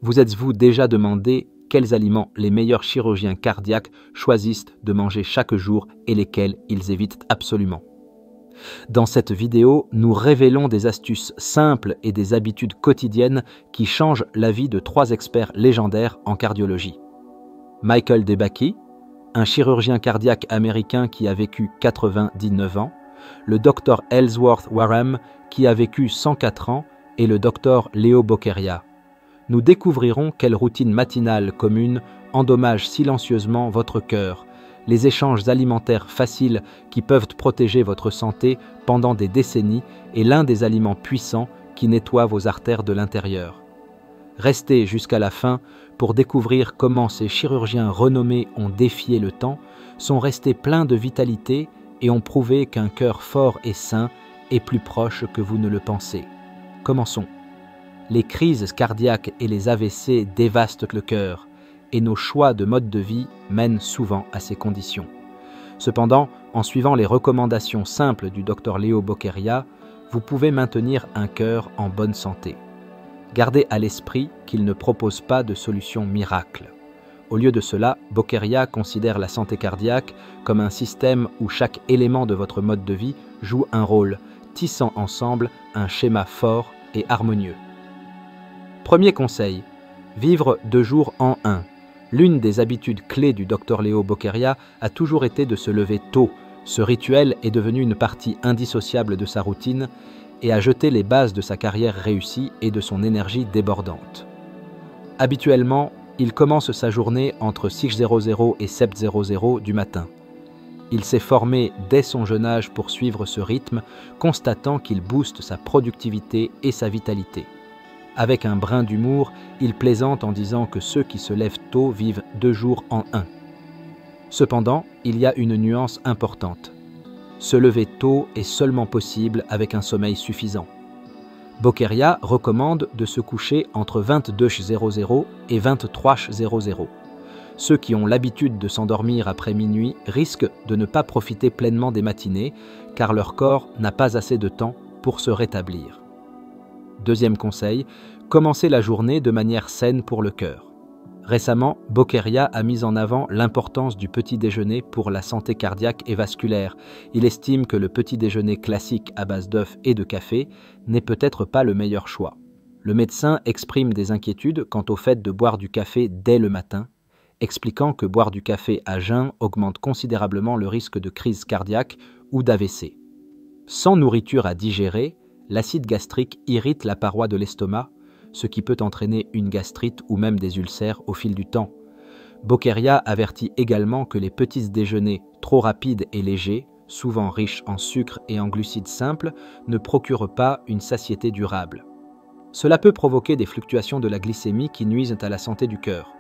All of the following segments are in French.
Vous êtes-vous déjà demandé quels aliments les meilleurs chirurgiens cardiaques choisissent de manger chaque jour et lesquels ils évitent absolument? Dans cette vidéo, nous révélons des astuces simples et des habitudes quotidiennes qui changent la vie de 3 experts légendaires en cardiologie. Michael DeBakey, un chirurgien cardiaque américain qui a vécu 99 ans, le Dr Ellsworth Warham qui a vécu 104 ans et le Dr Leo Boqueria. Nous découvrirons quelle routine matinale commune endommage silencieusement votre cœur, les échanges alimentaires faciles qui peuvent protéger votre santé pendant des décennies et l'un des aliments puissants qui nettoie vos artères de l'intérieur. Restez jusqu'à la fin pour découvrir comment ces chirurgiens renommés ont défié le temps, sont restés pleins de vitalité et ont prouvé qu'un cœur fort et sain est plus proche que vous ne le pensez. Commençons. Les crises cardiaques et les AVC dévastent le cœur, et nos choix de mode de vie mènent souvent à ces conditions. Cependant, en suivant les recommandations simples du Dr Leo Boqueria, vous pouvez maintenir un cœur en bonne santé. Gardez à l'esprit qu'il ne propose pas de solution miracle. Au lieu de cela, Boqueria considère la santé cardiaque comme un système où chaque élément de votre mode de vie joue un rôle, tissant ensemble un schéma fort et harmonieux. Premier conseil, vivre 2 jours en 1. L'une des habitudes clés du Dr Leo Boqueria a toujours été de se lever tôt. Ce rituel est devenu une partie indissociable de sa routine et a jeté les bases de sa carrière réussie et de son énergie débordante. Habituellement, il commence sa journée entre 6h00 et 7h00 du matin. Il s'est formé dès son jeune âge pour suivre ce rythme, constatant qu'il booste sa productivité et sa vitalité. Avec un brin d'humour, il plaisante en disant que ceux qui se lèvent tôt vivent 2 jours en 1. Cependant, il y a une nuance importante. Se lever tôt est seulement possible avec un sommeil suffisant. Boqueria recommande de se coucher entre 22h00 et 23h00. Ceux qui ont l'habitude de s'endormir après minuit risquent de ne pas profiter pleinement des matinées, car leur corps n'a pas assez de temps pour se rétablir. Deuxième conseil, commencez la journée de manière saine pour le cœur. Récemment, Boqueria a mis en avant l'importance du petit déjeuner pour la santé cardiaque et vasculaire. Il estime que le petit déjeuner classique à base d'œufs et de café n'est peut-être pas le meilleur choix. Le médecin exprime des inquiétudes quant au fait de boire du café dès le matin, expliquant que boire du café à jeun augmente considérablement le risque de crise cardiaque ou d'AVC. Sans nourriture à digérer, l'acide gastrique irrite la paroi de l'estomac, ce qui peut entraîner une gastrite ou même des ulcères au fil du temps. Boqueria avertit également que les petits déjeuners trop rapides et légers, souvent riches en sucre et en glucides simples, ne procurent pas une satiété durable. Cela peut provoquer des fluctuations de la glycémie qui nuisent à la santé du cœur.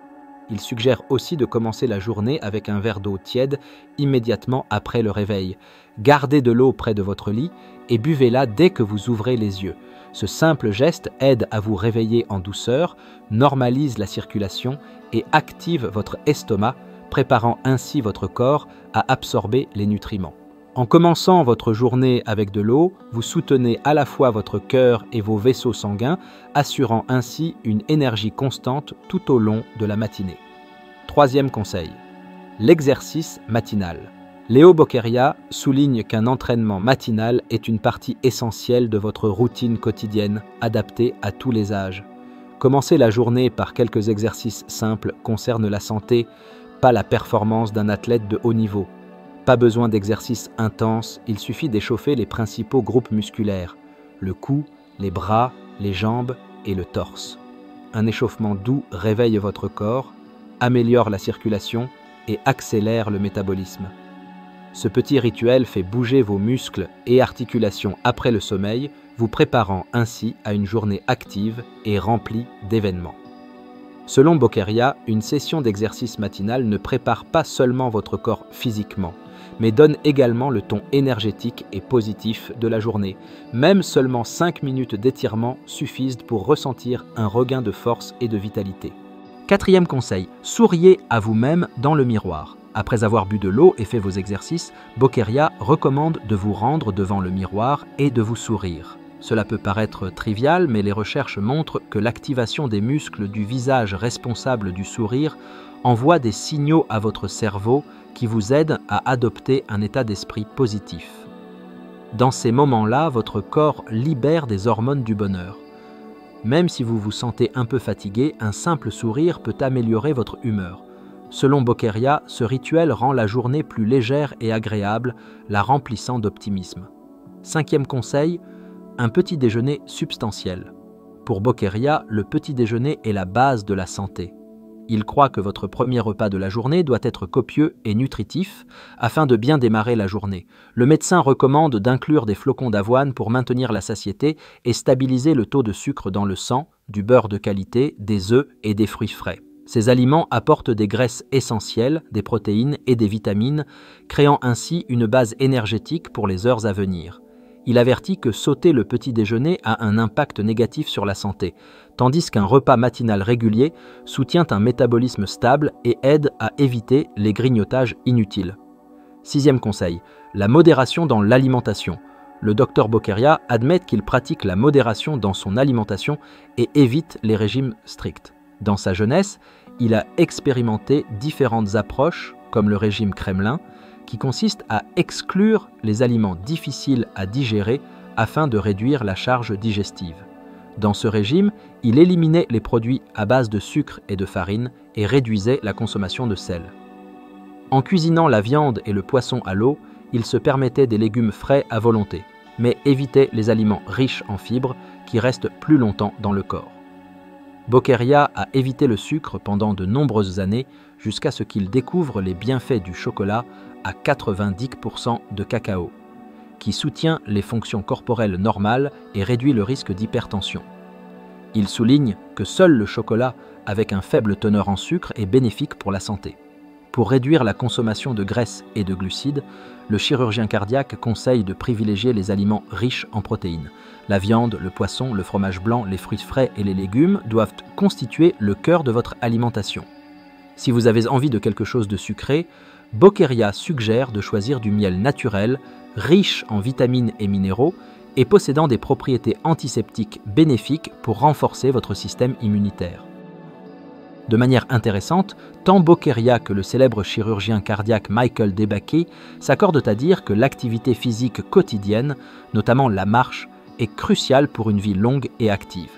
Il suggère aussi de commencer la journée avec un verre d'eau tiède immédiatement après le réveil. Gardez de l'eau près de votre lit et buvez-la dès que vous ouvrez les yeux. Ce simple geste aide à vous réveiller en douceur, normalise la circulation et active votre estomac, préparant ainsi votre corps à absorber les nutriments. En commençant votre journée avec de l'eau, vous soutenez à la fois votre cœur et vos vaisseaux sanguins, assurant ainsi une énergie constante tout au long de la matinée. Troisième conseil, l'exercice matinal. Leo Boqueria souligne qu'un entraînement matinal est une partie essentielle de votre routine quotidienne, adaptée à tous les âges. Commencer la journée par quelques exercices simples concerne la santé, pas la performance d'un athlète de haut niveau. Pas besoin d'exercices intenses, il suffit d'échauffer les principaux groupes musculaires, le cou, les bras, les jambes et le torse. Un échauffement doux réveille votre corps, améliore la circulation et accélère le métabolisme. Ce petit rituel fait bouger vos muscles et articulations après le sommeil, vous préparant ainsi à une journée active et remplie d'événements. Selon Boqueria, une session d'exercice matinal ne prépare pas seulement votre corps physiquement, mais donne également le ton énergétique et positif de la journée. Même seulement 5 minutes d'étirement suffisent pour ressentir un regain de force et de vitalité. Quatrième conseil, souriez à vous-même dans le miroir. Après avoir bu de l'eau et fait vos exercices, Boqueria recommande de vous rendre devant le miroir et de vous sourire. Cela peut paraître trivial, mais les recherches montrent que l'activation des muscles du visage responsable du sourire envoie des signaux à votre cerveau qui vous aident à adopter un état d'esprit positif. Dans ces moments-là, votre corps libère des hormones du bonheur. Même si vous vous sentez un peu fatigué, un simple sourire peut améliorer votre humeur. Selon Bokeria, ce rituel rend la journée plus légère et agréable, la remplissant d'optimisme. 5e conseil, un petit déjeuner substantiel. Pour Bokeria, le petit déjeuner est la base de la santé. Il croit que votre premier repas de la journée doit être copieux et nutritif afin de bien démarrer la journée. Le médecin recommande d'inclure des flocons d'avoine pour maintenir la satiété et stabiliser le taux de sucre dans le sang, du beurre de qualité, des œufs et des fruits frais. Ces aliments apportent des graisses essentielles, des protéines et des vitamines, créant ainsi une base énergétique pour les heures à venir. Il avertit que sauter le petit déjeuner a un impact négatif sur la santé, tandis qu'un repas matinal régulier soutient un métabolisme stable et aide à éviter les grignotages inutiles. 6e conseil, la modération dans l'alimentation. Le Dr Bokeria admet qu'il pratique la modération dans son alimentation et évite les régimes stricts. Dans sa jeunesse, il a expérimenté différentes approches, comme le régime Kremlin, qui consiste à exclure les aliments difficiles à digérer afin de réduire la charge digestive. Dans ce régime, il éliminait les produits à base de sucre et de farine et réduisait la consommation de sel. En cuisinant la viande et le poisson à l'eau, il se permettait des légumes frais à volonté, mais évitait les aliments riches en fibres qui restent plus longtemps dans le corps. Bokeria a évité le sucre pendant de nombreuses années jusqu'à ce qu'il découvre les bienfaits du chocolat à 90% de cacao, qui soutient les fonctions corporelles normales et réduit le risque d'hypertension. Il souligne que seul le chocolat avec un faible teneur en sucre est bénéfique pour la santé. Pour réduire la consommation de graisses et de glucides, le chirurgien cardiaque conseille de privilégier les aliments riches en protéines. La viande, le poisson, le fromage blanc, les fruits frais et les légumes doivent constituer le cœur de votre alimentation. Si vous avez envie de quelque chose de sucré, Bokeria suggère de choisir du miel naturel, riche en vitamines et minéraux et possédant des propriétés antiseptiques bénéfiques pour renforcer votre système immunitaire. De manière intéressante, tant Bokeria que le célèbre chirurgien cardiaque Michael DeBakey s'accordent à dire que l'activité physique quotidienne, notamment la marche, est cruciale pour une vie longue et active.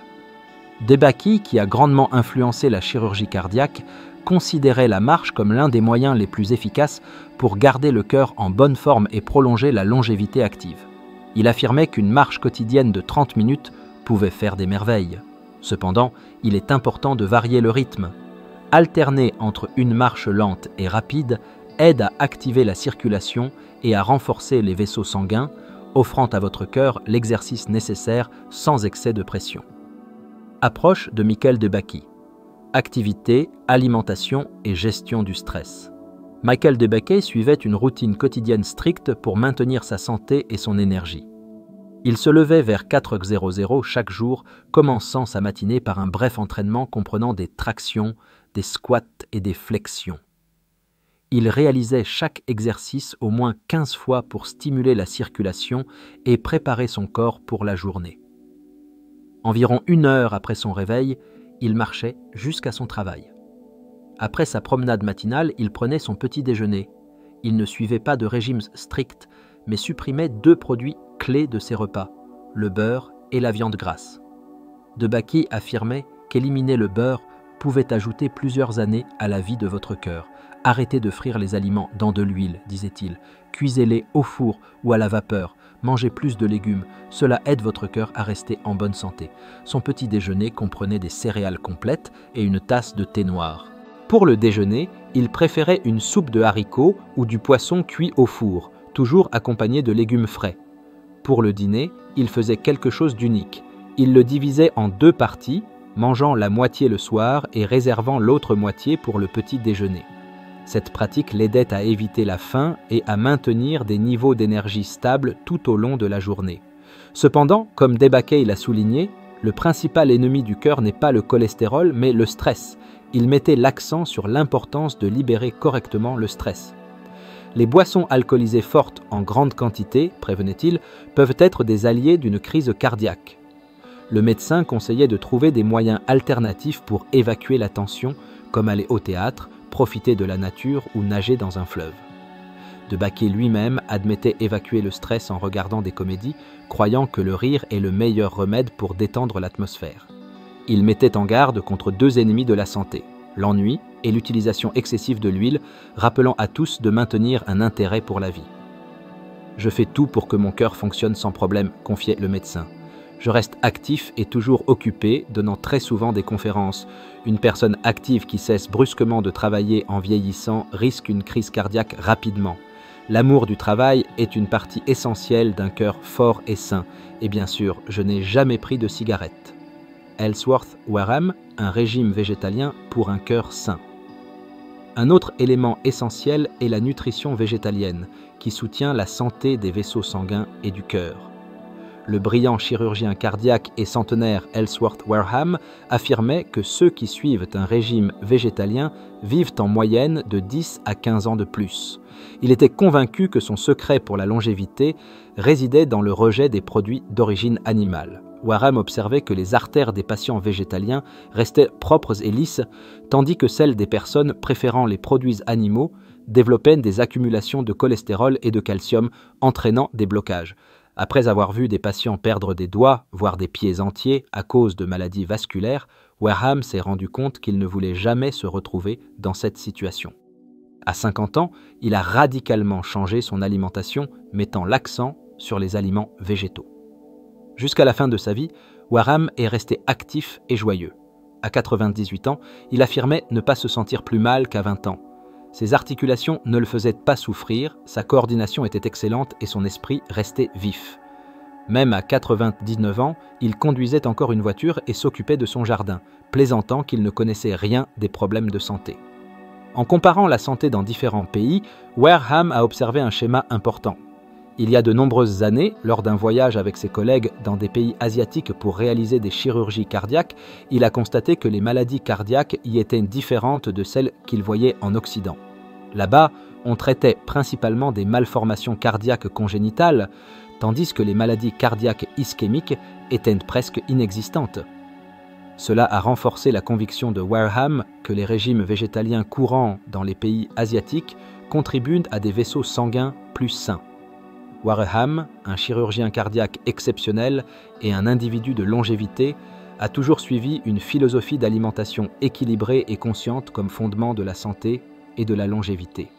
DeBakey, qui a grandement influencé la chirurgie cardiaque, considérait la marche comme l'un des moyens les plus efficaces pour garder le cœur en bonne forme et prolonger la longévité active. Il affirmait qu'une marche quotidienne de 30 minutes pouvait faire des merveilles. Cependant, il est important de varier le rythme. Alterner entre une marche lente et rapide aide à activer la circulation et à renforcer les vaisseaux sanguins, offrant à votre cœur l'exercice nécessaire sans excès de pression. Approche de Michael DeBakey. Activité, alimentation et gestion du stress. Michael DeBakey suivait une routine quotidienne stricte pour maintenir sa santé et son énergie. Il se levait vers 4h00 chaque jour, commençant sa matinée par un bref entraînement comprenant des tractions, des squats et des flexions. Il réalisait chaque exercice au moins 15 fois pour stimuler la circulation et préparer son corps pour la journée. Environ 1 heure après son réveil, il marchait jusqu'à son travail. Après sa promenade matinale, il prenait son petit déjeuner. Il ne suivait pas de régime strict, mais supprimait 2 produits clés de ses repas, le beurre et la viande grasse. DeBakey affirmait qu'éliminer le beurre pouvait ajouter plusieurs années à la vie de votre cœur. Arrêtez de frire les aliments dans de l'huile, disait-il. Cuisez-les au four ou à la vapeur. Mangez plus de légumes, cela aide votre cœur à rester en bonne santé. Son petit déjeuner comprenait des céréales complètes et une tasse de thé noir. Pour le déjeuner, il préférait une soupe de haricots ou du poisson cuit au four, toujours accompagné de légumes frais. Pour le dîner, il faisait quelque chose d'unique. Il le divisait en 2 parties, mangeant la moitié le soir et réservant l'autre moitié pour le petit déjeuner. Cette pratique l'aidait à éviter la faim et à maintenir des niveaux d'énergie stables tout au long de la journée. Cependant, comme DeBakey l'a souligné, le principal ennemi du cœur n'est pas le cholestérol, mais le stress. Il mettait l'accent sur l'importance de libérer correctement le stress. Les boissons alcoolisées fortes en grande quantité, prévenait-il, peuvent être des alliés d'une crise cardiaque. Le médecin conseillait de trouver des moyens alternatifs pour évacuer la tension, comme aller au théâtre, profiter de la nature ou nager dans un fleuve. DeBakey lui-même admettait évacuer le stress en regardant des comédies, croyant que le rire est le meilleur remède pour détendre l'atmosphère. Il mettait en garde contre deux ennemis de la santé, l'ennui et l'utilisation excessive de l'huile, rappelant à tous de maintenir un intérêt pour la vie. « Je fais tout pour que mon cœur fonctionne sans problème », confiait le médecin. « Je reste actif et toujours occupé, donnant très souvent des conférences. Une personne active qui cesse brusquement de travailler en vieillissant risque une crise cardiaque rapidement. L'amour du travail est une partie essentielle d'un cœur fort et sain. Et bien sûr, je n'ai jamais pris de cigarette. » Ellsworth Wareham, un régime végétalien pour un cœur sain. Un autre élément essentiel est la nutrition végétalienne, qui soutient la santé des vaisseaux sanguins et du cœur. Le brillant chirurgien cardiaque et centenaire Ellsworth Wareham affirmait que ceux qui suivent un régime végétalien vivent en moyenne de 10 à 15 ans de plus. Il était convaincu que son secret pour la longévité résidait dans le rejet des produits d'origine animale. Wareham observait que les artères des patients végétaliens restaient propres et lisses, tandis que celles des personnes préférant les produits animaux développaient des accumulations de cholestérol et de calcium, entraînant des blocages. Après avoir vu des patients perdre des doigts, voire des pieds entiers, à cause de maladies vasculaires, Wareham s'est rendu compte qu'il ne voulait jamais se retrouver dans cette situation. À 50 ans, il a radicalement changé son alimentation, mettant l'accent sur les aliments végétaux. Jusqu'à la fin de sa vie, Wareham est resté actif et joyeux. À 98 ans, il affirmait ne pas se sentir plus mal qu'à 20 ans. Ses articulations ne le faisaient pas souffrir, sa coordination était excellente et son esprit restait vif. Même à 99 ans, il conduisait encore une voiture et s'occupait de son jardin, plaisantant qu'il ne connaissait rien des problèmes de santé. En comparant la santé dans différents pays, Wareham a observé un schéma important. Il y a de nombreuses années, lors d'un voyage avec ses collègues dans des pays asiatiques pour réaliser des chirurgies cardiaques, il a constaté que les maladies cardiaques y étaient différentes de celles qu'il voyait en Occident. Là-bas, on traitait principalement des malformations cardiaques congénitales, tandis que les maladies cardiaques ischémiques étaient presque inexistantes. Cela a renforcé la conviction de Wareham que les régimes végétaliens courants dans les pays asiatiques contribuent à des vaisseaux sanguins plus sains. Wareham, un chirurgien cardiaque exceptionnel et un individu de longévité, a toujours suivi une philosophie d'alimentation équilibrée et consciente comme fondement de la santé et de la longévité.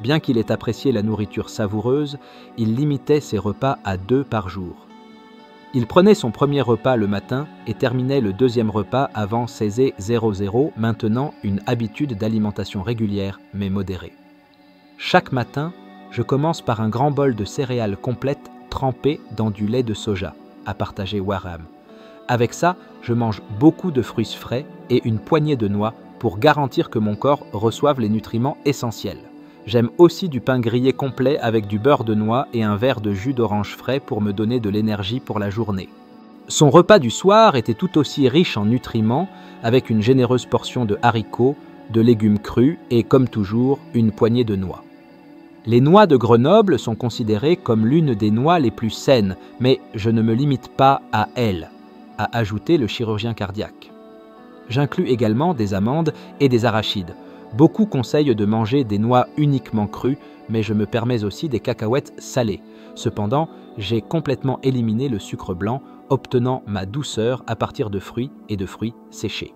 Bien qu'il ait apprécié la nourriture savoureuse, il limitait ses repas à 2 par jour. Il prenait son premier repas le matin et terminait le deuxième repas avant 16h00, maintenant une habitude d'alimentation régulière mais modérée. Chaque matin, je commence par un grand bol de céréales complètes trempées dans du lait de soja, a partagé Wareham. Avec ça, je mange beaucoup de fruits frais et une poignée de noix pour garantir que mon corps reçoive les nutriments essentiels. J'aime aussi du pain grillé complet avec du beurre de noix et un verre de jus d'orange frais pour me donner de l'énergie pour la journée. Son repas du soir était tout aussi riche en nutriments, avec une généreuse portion de haricots, de légumes crus et, comme toujours, une poignée de noix. Les noix de Grenoble sont considérées comme l'une des noix les plus saines, mais je ne me limite pas à elles, a ajouté le chirurgien cardiaque. J'inclus également des amandes et des arachides. Beaucoup conseillent de manger des noix uniquement crues, mais je me permets aussi des cacahuètes salées. Cependant, j'ai complètement éliminé le sucre blanc, obtenant ma douceur à partir de fruits et de fruits séchés.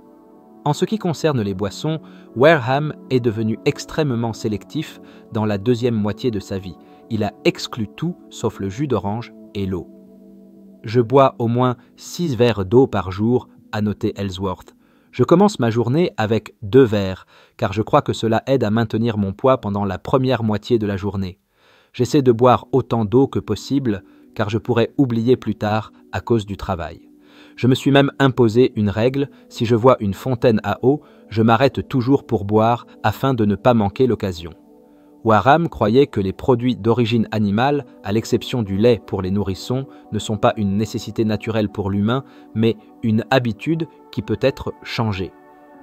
En ce qui concerne les boissons, Wareham est devenu extrêmement sélectif dans la deuxième moitié de sa vie. Il a exclu tout sauf le jus d'orange et l'eau. Je bois au moins 6 verres d'eau par jour, a noté Ellsworth. Je commence ma journée avec 2 verres, car je crois que cela aide à maintenir mon poids pendant la première moitié de la journée. J'essaie de boire autant d'eau que possible, car je pourrais oublier plus tard à cause du travail. Je me suis même imposé une règle, si je vois une fontaine à eau, je m'arrête toujours pour boire afin de ne pas manquer l'occasion. Wareham croyait que les produits d'origine animale, à l'exception du lait pour les nourrissons, ne sont pas une nécessité naturelle pour l'humain, mais une habitude qui peut être changée.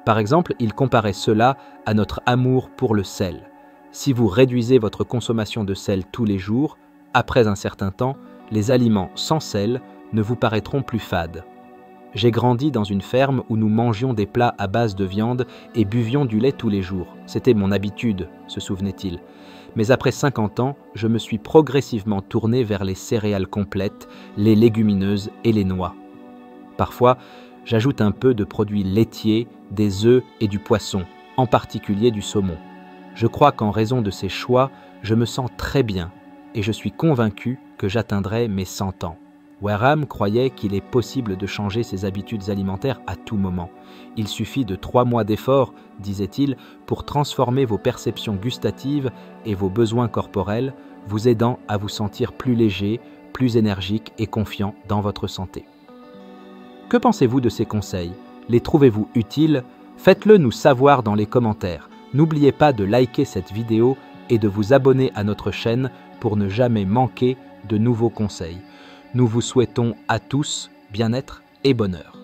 Par exemple, il comparait cela à notre amour pour le sel. Si vous réduisez votre consommation de sel tous les jours, après un certain temps, les aliments sans sel ne vous paraîtront plus fades. J'ai grandi dans une ferme où nous mangions des plats à base de viande et buvions du lait tous les jours. C'était mon habitude, se souvenait-il. Mais après 50 ans, je me suis progressivement tourné vers les céréales complètes, les légumineuses et les noix. Parfois, j'ajoute un peu de produits laitiers, des œufs et du poisson, en particulier du saumon. Je crois qu'en raison de ces choix, je me sens très bien et je suis convaincu que j'atteindrai mes 100 ans. Wareham croyait qu'il est possible de changer ses habitudes alimentaires à tout moment. Il suffit de 3 mois d'efforts, disait-il, pour transformer vos perceptions gustatives et vos besoins corporels, vous aidant à vous sentir plus léger, plus énergique et confiant dans votre santé. Que pensez-vous de ces conseils? Les trouvez-vous utiles? Faites-le nous savoir dans les commentaires. N'oubliez pas de liker cette vidéo et de vous abonner à notre chaîne pour ne jamais manquer de nouveaux conseils. Nous vous souhaitons à tous bien-être et bonheur.